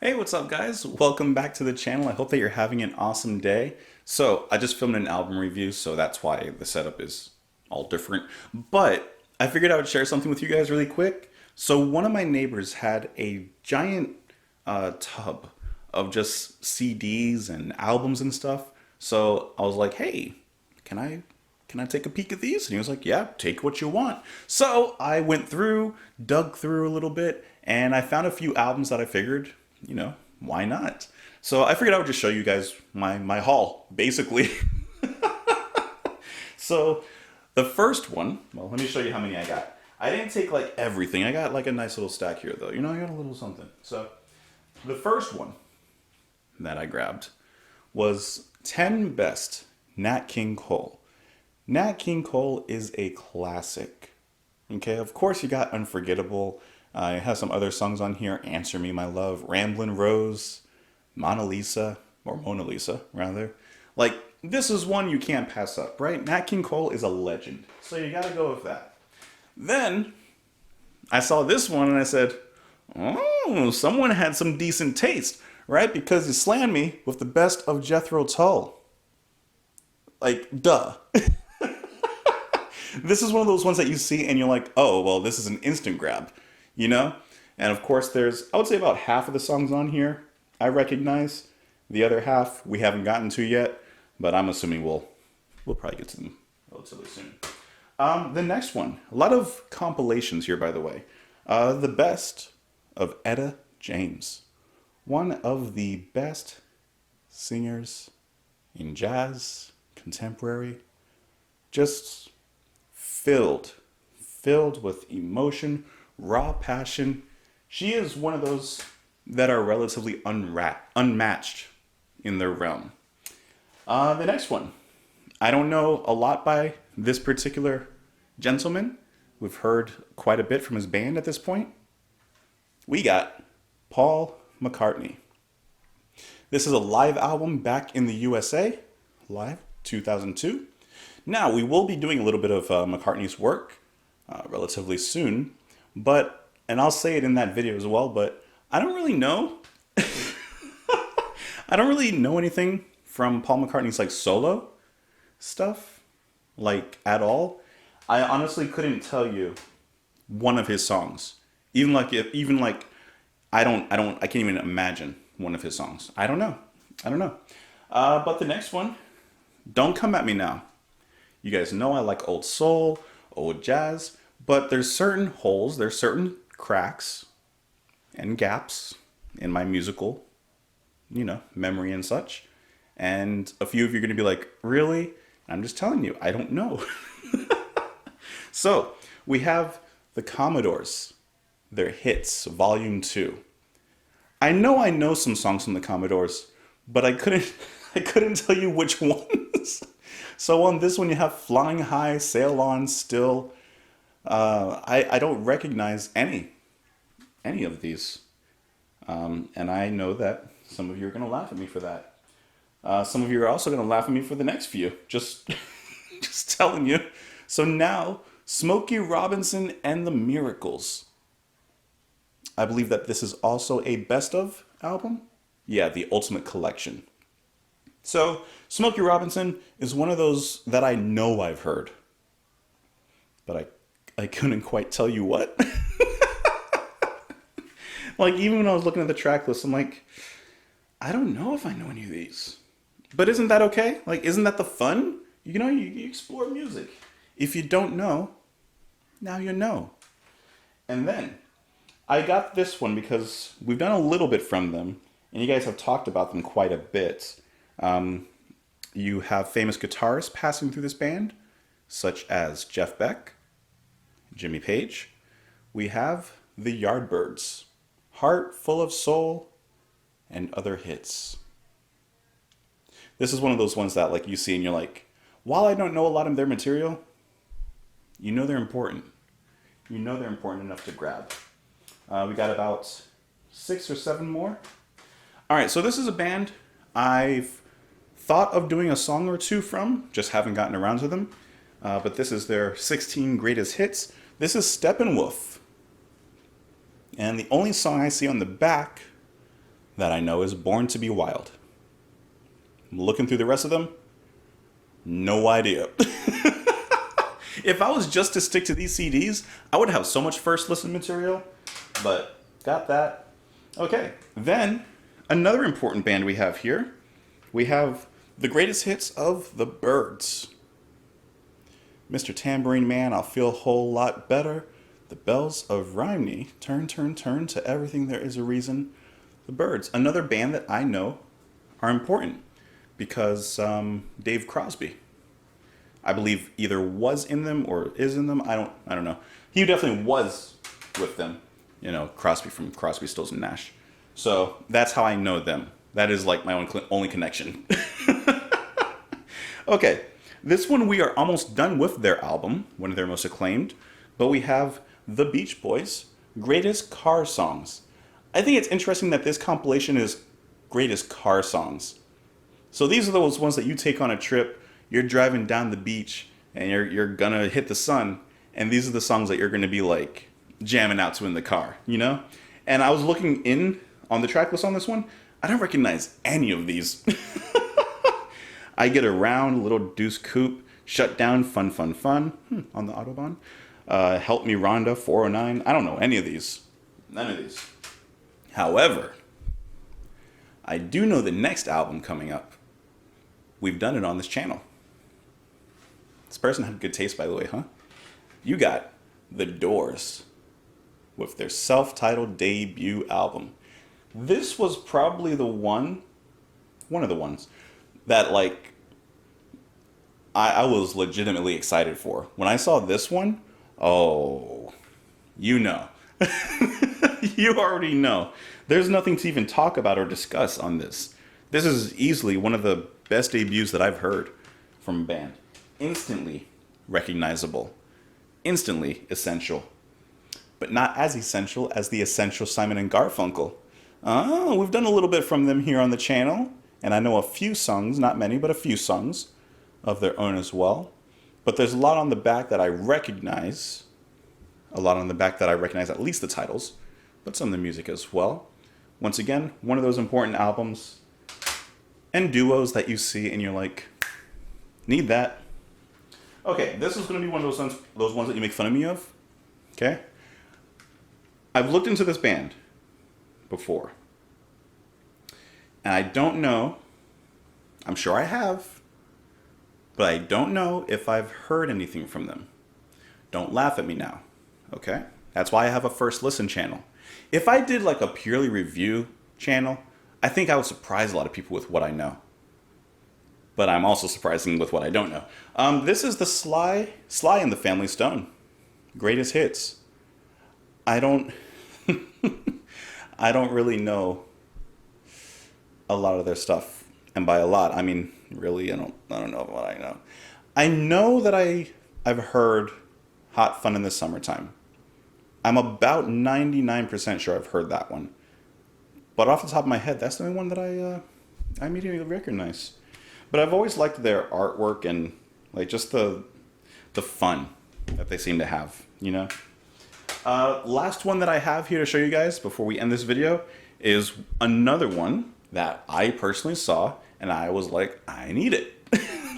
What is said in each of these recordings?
Hey, what's up guys? Welcome back to the channel. I hope that you're having an awesome day. So I just filmed an album review, so that's why the setup is all different. But I figured I would share something with you guys really quick. So one of my neighbors had a giant tub of just CDs and albums and stuff. So I was like, hey, can I take a peek at these? And he was like, yeah, take what you want. So I went through, dug through a little bit, and I found a few albums that I figured, you know, why not? So I figured I would just show you guys my haul, basically. So the first one, well, let me show you how many I got. I didn't take like everything. I got like a nice little stack here though. You know, I got a little something. So the first one that I grabbed was 10 Best Nat King Cole. Nat King Cole is a classic. Okay, of course you got Unforgettable. It has some other songs on here. Answer Me, My Love, Ramblin' Rose, Mona Lisa, or Mona Lisa, rather. Like, this is one you can't pass up, right? Nat King Cole is a legend. So you gotta go with that. Then, I saw this one and I said, oh, someone had some decent taste, right? Because you slammed me with the best of Jethro Tull. Like, duh. This is one of those ones that you see and you're like, oh, well, this is an instant grab, you know? And of course, there's, I would say about half of the songs on here I recognize. The other half we haven't gotten to yet, but I'm assuming we'll probably get to them relatively soon. The next one, a lot of compilations here, by the way. The best of Etta James, one of the best singers in jazz, contemporary, just filled with emotion, raw passion. She is one of those that are relatively unmatched in their realm. The next one, I don't know a lot by this particular gentleman. We've heard quite a bit from his band at this point. We got Paul McCartney. This is a live album back in the USA, live 2002. Now, we will be doing a little bit of McCartney's work relatively soon, but, and I'll say it in that video as well, but I don't really know. I don't really know anything from Paul McCartney's like solo stuff, like at all. I honestly couldn't tell you one of his songs. I can't even imagine one of his songs. I don't know. But the next one, don't come at me now. You guys know I like old soul, old jazz, but there's certain holes, there's certain cracks and gaps in my musical, you know, memory and such. And a few of you are going to be like, really? I'm just telling you, I don't know. So we have the Commodores, their hits, volume 2. I know some songs from the Commodores, but I couldn't tell you which ones. So on this one, you have Flying High, Sail On, Still. I don't recognize any of these. And I know that some of you are going to laugh at me for that. Some of you are also going to laugh at me for the next few. Just telling you. So now, Smokey Robinson and the Miracles. I believe that this is also a best of album. Yeah, the Ultimate Collection. So, Smokey Robinson is one of those that I know I've heard. But I couldn't quite tell you what. Like, even when I was looking at the track list, I'm like, I don't know if I know any of these. But isn't that okay? Like, isn't that the fun? You know, you explore music. If you don't know, now you know. And then, I got this one because we've done a little bit from them. And you guys have talked about them quite a bit. You have famous guitarists passing through this band, such as Jeff Beck, Jimmy Page. We have the Yardbirds, Heart Full of Soul, and other hits. This is one of those ones that like you see and you're like, while I don't know a lot of their material, you know they're important. You know they're important enough to grab. We got about 6 or 7 more. All right, so this is a band I've thought of doing a song or two from, just haven't gotten around to them. But this is their 16 greatest hits. This is Steppenwolf. And the only song I see on the back that I know is Born to Be Wild. Looking through the rest of them, no idea. If I was just to stick to these CDs, I would have so much first listen material, but got that. Okay, then another important band we have here, we have the greatest hits of the Byrds. Mr. Tambourine Man, I'll feel a whole lot better. The bells of Rhymney, turn, turn, turn to everything there is a reason. The Byrds, another band that I know are important because Dave Crosby, I believe, either was in them or is in them. I don't know. He definitely was with them. You know, Crosby from Crosby, Stills and Nash. So that's how I know them. That is like my only connection. Okay, this one we are almost done with their album, one of their most acclaimed, but we have The Beach Boys, Greatest Car Songs. I think it's interesting that this compilation is Greatest Car Songs. So these are those ones that you take on a trip, you're driving down the beach, and you're gonna hit the sun, and these are the songs that you're gonna be like jamming out to in the car, you know? And I was looking in on the track list on this one, I don't recognize any of these. I Get Around, Little Deuce Coupe, Shut Down, Fun, Fun, Fun, on the Autobahn. Help Me Rhonda, 409. I don't know any of these. None of these. However, I do know the next album coming up. We've done it on this channel. This person had good taste, by the way, huh? You got The Doors with their self-titled debut album. This was probably one of the ones that like I was legitimately excited for. When I saw this one, oh, you know. You already know. There's nothing to even talk about or discuss on this. This is easily one of the best debuts that I've heard from a band. Instantly recognizable. Instantly essential. But not as essential as the essential Simon and Garfunkel. Oh, we've done a little bit from them here on the channel. And I know a few songs, not many, but a few songs of their own as well. But there's a lot on the back that I recognize. A lot on the back that I recognize, at least the titles, but some of the music as well. Once again, one of those important albums and duos that you see and you're like, need that. Okay, this is going to be one of those ones that you make fun of me of. Okay? I've looked into this band before. And I don't know, I'm sure I have, but I don't know if I've heard anything from them. Don't laugh at me now, okay? That's why I have a first listen channel. If I did like a purely review channel, I think I would surprise a lot of people with what I know. But I'm also surprising with what I don't know. This is the Sly and the Family Stone. Greatest hits. I don't really know a lot of their stuff, and by a lot I mean really I don't know what I know. I know that I've heard Hot Fun in the Summertime. I'm about 99% sure I've heard that one, but off the top of my head that's the only one that I immediately recognize. But I've always liked their artwork and like just the fun that they seem to have, you know. Last one that I have here to show you guys before we end this video is another one that I personally saw and I was like, I need it.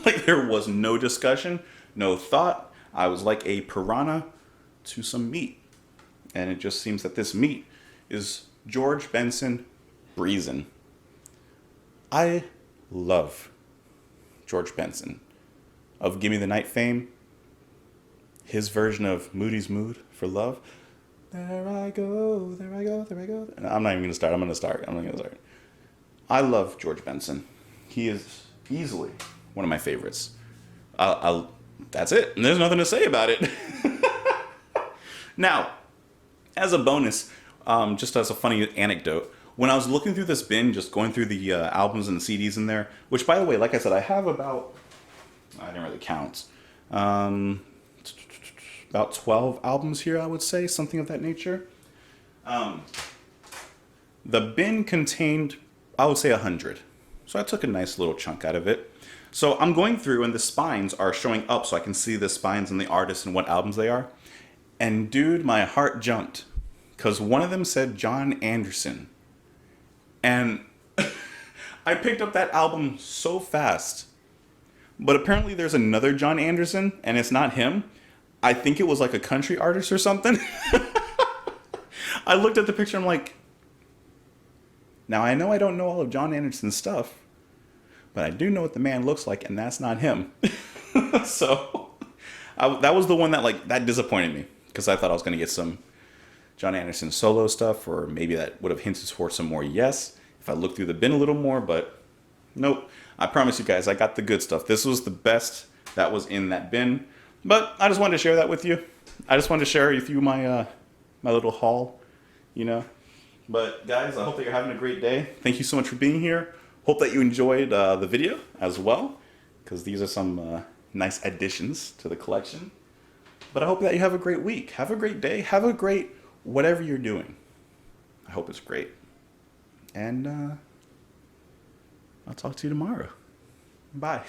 Like there was no discussion, no thought. I was like a piranha to some meat. And it just seems that this meat is George Benson Breezin'. I love George Benson of Gimme the Night fame. His version of Moody's Mood for Love. There I go, there I go, there I go. I'm not even going to start. I'm going to start. I love George Benson. He is easily one of my favorites. That's it. And there's nothing to say about it. Now, as a bonus, just as a funny anecdote, when I was looking through this bin, just going through the albums and the CDs in there, which, by the way, like I said, I have about, I didn't really count, about 12 albums here, I would say, something of that nature. The bin contained, I would say, 100. So I took a nice little chunk out of it. So I'm going through, and the spines are showing up, so I can see the spines and the artists and what albums they are. And dude, my heart jumped. Because one of them said John Anderson. And I picked up that album so fast. But apparently there's another John Anderson, and it's not him. I think it was like a country artist or something. I looked at the picture, I'm like, now I know I don't know all of John Anderson's stuff, but I do know what the man looks like, and that's not him. So that was the one that disappointed me, because I thought I was going to get some John Anderson solo stuff, or maybe that would have hinted for some more Yes if I looked through the bin a little more, but nope. I promise you guys, I got the good stuff. This was the best that was in that bin, but I just wanted to share that with you. I just wanted to share with you my my little haul, you know. But guys, I hope that you're having a great day. Thank you so much for being here. Hope that you enjoyed the video as well, because these are some nice additions to the collection. But I hope that you have a great week. Have a great day. Have a great whatever you're doing. I hope it's great. And I'll talk to you tomorrow. Bye.